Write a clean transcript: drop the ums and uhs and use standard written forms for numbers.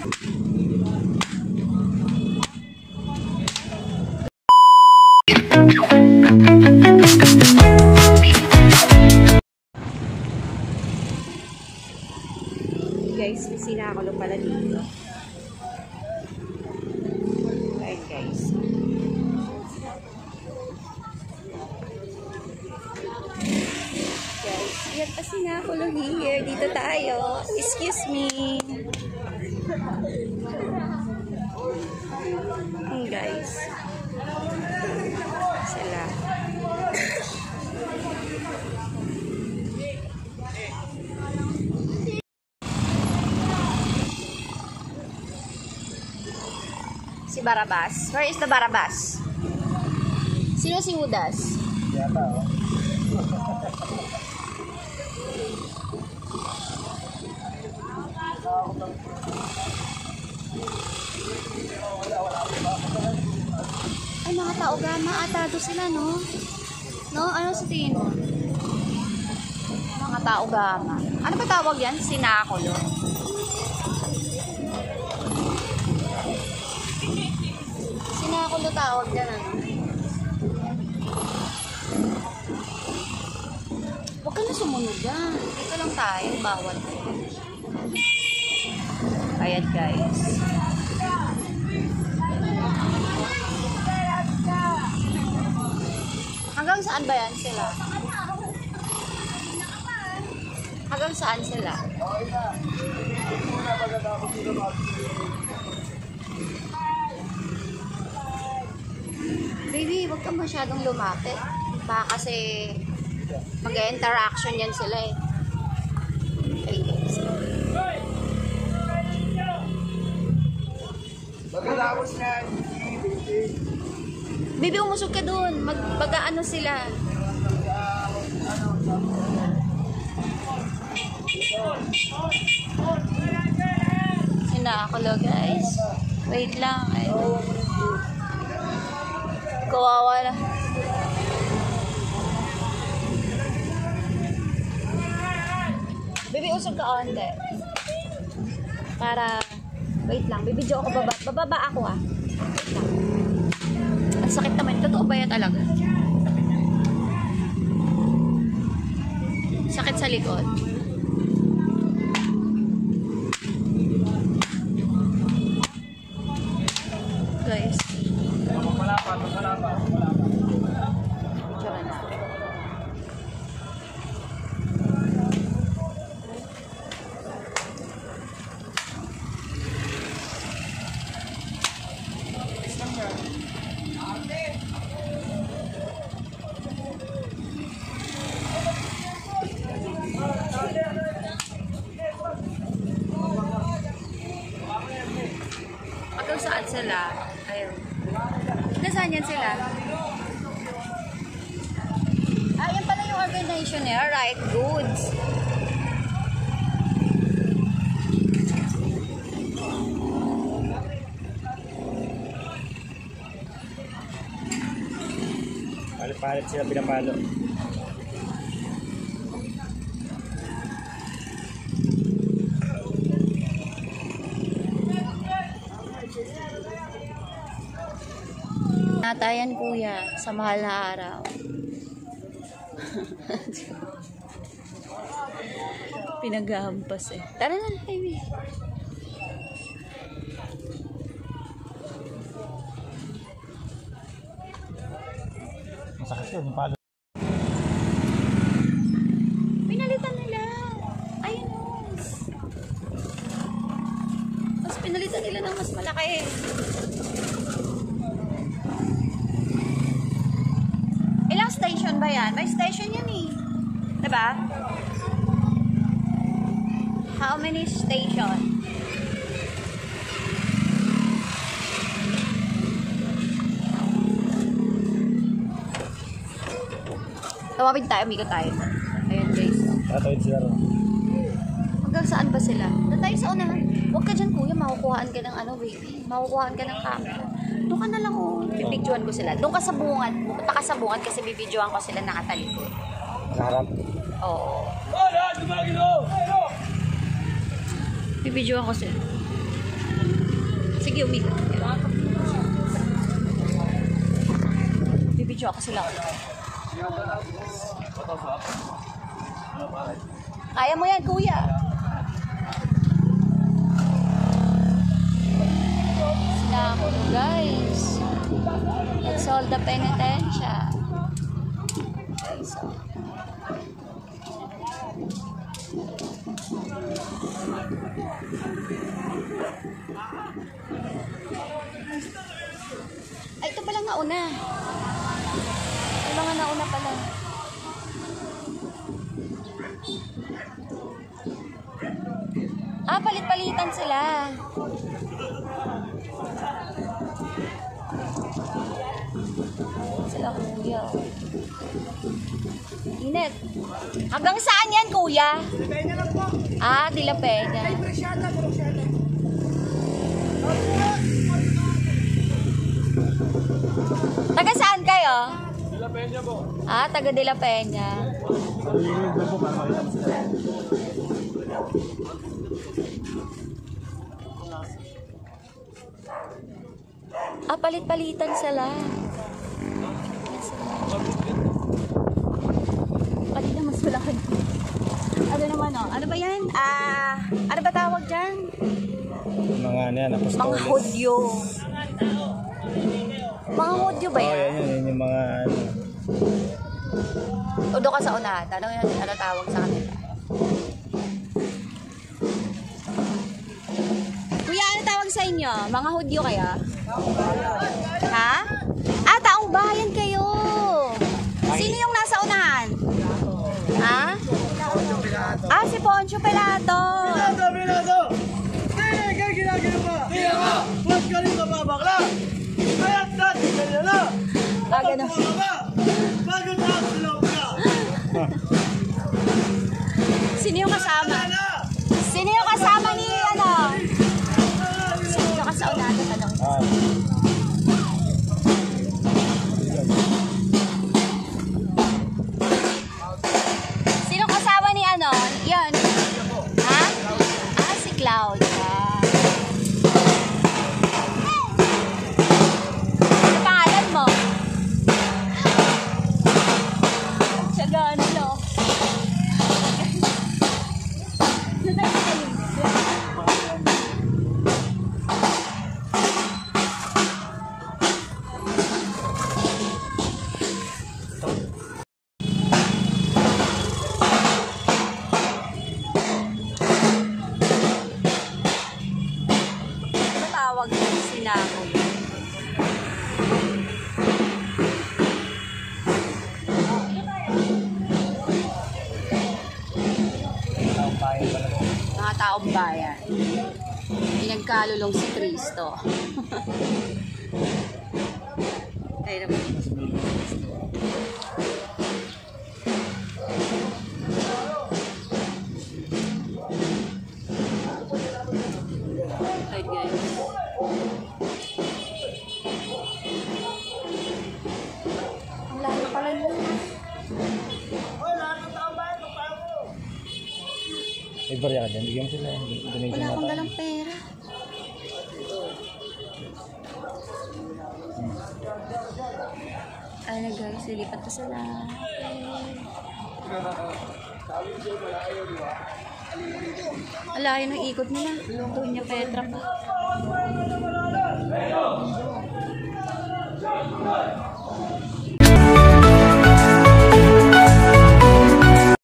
Guys, may sinakulo pala dito. Ayan guys. Guys, yan pa sinakulo here. Dito tayo. Excuse me. Guys. Sila. Si Barabas. Where is the Barabas? Sino si Judas? Yata, oh. Ay, mga tao gama. Atado sila, no? No? Ano sa tingin mo? Mga tao gama. Ano ba tawag yan? Sinakulo. Sinakulo tawag yan, ano? Huwag ka na sumunod yan. Dito lang tayo. Bawal. Ayan, guys. Hanggang saan ba yan sila? Hanggang saan sila? Baby, wag ka masyadong lumapit. Baka kasi mag-interaction yan sila eh. Okay, guys. Magkatapos na Baby, umusog ka dun. Mag-ano sila. Sinakulo, guys. Wait lang. Ay. Kawawa na. Baby, usog ka onte. Para, wait lang. Bibidyo ako baba. Bababa ako ah. Wait lang. Ang sakit naman. Totoo ba yan talaga? Sakit sa likod. Guys. Malapa. Diyan na. Hanggang saan sila? Ayun. Nasaan yan sila? Ah, yan pala yung organization niya. Right, goods. Palit-palit sila pinapalo. Natayan kuya sa mahal na araw. Pinaghahampas eh. Tara na, baby. Masakit yun, yung palo. Pinalitan nila. Ayun o. Mas pinalitan nila ng mas malaki. Ilang station ba yan? May station yan eh. Diba? How many station? Tawagin tayo, amigo tayo. Ayan guys. Tatawid sila rin. Hanggang saan ba sila? Doon tayo sa unahan. Huwag ka dyan kuya, makukuhaan ka ng ano baby. Makukuhaan ka ng camera. Doon ka na lang oh. Bibidyoan ko sila. Doon ka sa bungad. Pupunta ka sa bungad kasi bibidyoan ko sila nakatalikod. Nakaharap. Oo. Bibidyoan ko sila. Sige, umikot. Bibidyo ako sila. Kaya mo yan, kuya. Sila ako, guys. That's all the penitensya. Okay, so. Ay, ito palang nauna. May mga nauna pala. Ah, palit-palitan sila. Sila kuya. Init. Hanggang saan yan, kuya? Ah, di La Peña. Taga saan kayo? De La Peña po. Ah, taga De La Peña. Ah, palit-palitan sila. Kanina mas malaki. Ano naman oh? Ano ba yan? Ano ba tawag dyan? Mga ano yan, apostoles. Mga Hudyo. Mga Hudyo ba yan? Yan yung mga ano. O doon ka sa unahan. Tanong yun, ano tawag sa kanila? Kuya, ano tawag sa inyo? Mga Hudyo kaya? Ha? Ah, taong bayan kayo. Sino yung nasa unahan? Ha? Ah, si Poncio Pilato. Pilato! Hindi ka ginagawa! Hindi ka! Huwag ka rin mababakla! Kaya't natin kanya na! Ah, ganun. Bago na ang silog ka! Sino yung kasama? Sino yung kasama ni ano? Sino yung kasama natin? Tanong. Sino kasama ni ano? Yan. Ha? Ah, si Cloud. Ano pangalan mo? Tiyaga, ano lo? Tawag ng sinako. Mga taong bayan. Pinagkalulong si Kristo. Ay, naman. Ay, guys. Ang layo pala nyo. May barya ka dyan, bigyan mo sila. Donation Wala akong na dalang pera. Ano guys, lilipat ko sila. Alayo ng ikot nila. Doon niya Petra pa.